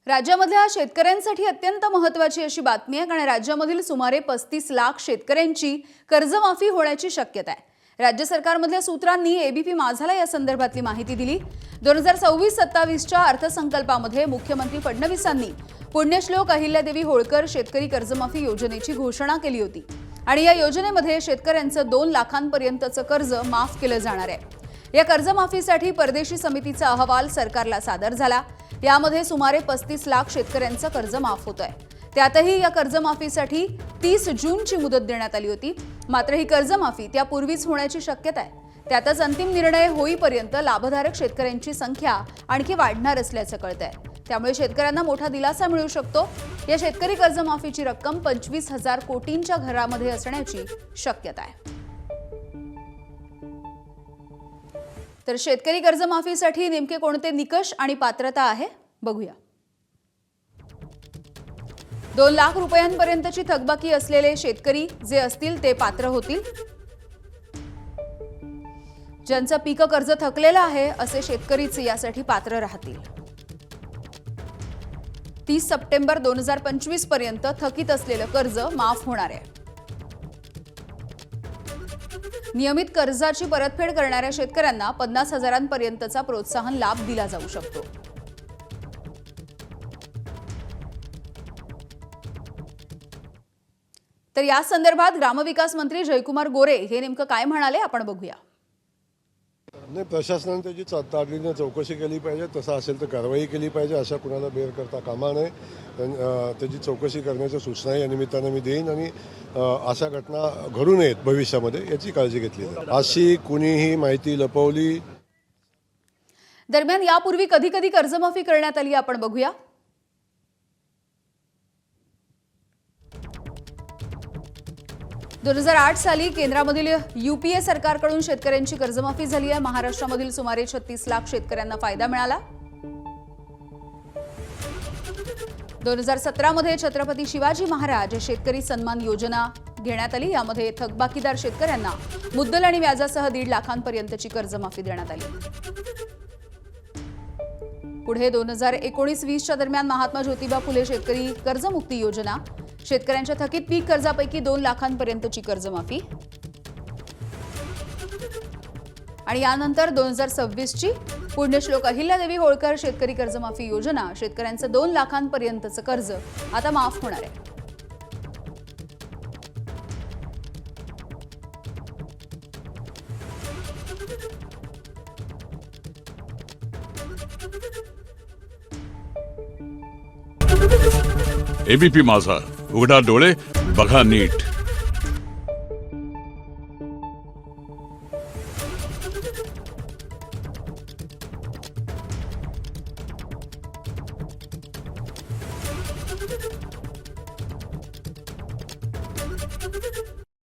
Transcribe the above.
राज्यामधल्या शेतकऱ्यांसाठी अत्यंत महत्त्वाची अशी बातमी आहे कारण राज्यामधील सुमारे 35 लाख शेतकऱ्यांची कर्जमाफी होण्याची शक्यता आहे। राज्य सरकारमधल्या सूत्रांनी एबीपी माझाला या संदर्भातली माहिती दिली। 2026-27च्या अर्थसंकल्पामध्ये मुख्यमंत्री फडणवीसांनी पुण्यश्लोक अहिल्यादेवी होळकर शेतकरी कर्जमाफी योजनेची घोषणा केली होती आणि या योजनेमध्ये शेतकऱ्यांचं 2 लाखांपर्यंतचं कर्ज माफ केलं जाणार आहे। या कर्जमाफीसाठी परदेशी समितीचा अहवाल सरकारला सादर झाला। यामध्ये सुमारे 35 लाख शेतकऱ्यांचं कर्ज माफ होत आहे। त्यातही या कर्जमाफीसाठी 30 जूनची मुदत देण्यात आली होती। मात्र ही कर्जमाफी त्यापूर्वीच होण्याची शक्यता आहे। त्यातच अंतिम निर्णय होईपर्यंत लाभधारक शेतकऱ्यांची संख्या आणखी वाढणार असल्याचं कळतंय। त्यामुळे शेतकऱ्यांना मोठा दिलासा मिळू शकतो। या शेतकरी कर्जमाफीची रक्कम 25,000 कोटींच्या घरामध्ये असण्याची शक्यता आहे। तर शेतकरी कर्जमाफीसाठी नेमके कोणते निकष आणि पात्रता आहे बघूया। 2 लाख रुपयांपर्यंतची थकबाकी असलेले शेतकरी जे असतील ते पात्र होतील। ज्यांचं पीक कर्ज थकलेलं आहे असे शेतकरीच यासाठी पात्र राहतील। 30 सप्टेंबर 2025 पर्यंत थकीत असलेलं कर्ज माफ होणार आहे। नियमित कर्जाची परतफेड करणाऱ्या शेतकऱ्यांना 50,000पर्यंतचा प्रोत्साहन लाभ दिला जाऊ शकतो। तर या संदर्भात ग्रामविकास मंत्री जयकुमार गोरे हे नेमकं काय म्हणाले आपण बघूया। नाही, प्रशासनाने त्याची तातडीने चौकशी केली पाहिजे। तसं असेल तर कारवाई केली पाहिजे। अशा कुणाला बेर करता कामा नये। त्याची चौकशी करण्याच्या सूचना या निमित्ताने मी देईन आणि अशा घटना घडू नयेत भविष्यामध्ये याची काळजी घेतली जाईल। अशी कुणीही माहिती लपवली। दरम्यान यापूर्वी कधी कधी कर्जमाफी करण्यात आली आपण बघूया। दोन 2008 साली केंद्रामधील यूपीए सरकारकडून शेतकऱ्यांची कर्जमाफी झाली आहे। महाराष्ट्रामधील सुमारे 36 लाख शेतकऱ्यांना फायदा मिळाला। 2017 मध्ये छत्रपती शिवाजी महाराज शेतकरी सन्मान योजना घेण्यात आली। यामध्ये थकबाकीदार शेतकऱ्यांना मुद्दल आणि व्याजासह 1.5 लाखांपर्यंतची कर्जमाफी देण्यात आली। पुढे 2019-20च्या दरम्यान महात्मा ज्योतिबा फुले शेतकरी कर्जमुक्ती योजना, शेतकऱ्यांच्या थकीत पीक कर्जापैकी 2 लाखांपर्यंतची कर्जमाफी आणि यानंतर 2026ची पुण्यश्लोक अहिल्यादेवी होळकर शेतकरी कर्जमाफी योजना, शेतकऱ्यांचं 2 लाखांपर्यंतचं कर्ज आता माफ होणार आहे। एबीपी माझा, उघडा डोळे बघा नीट।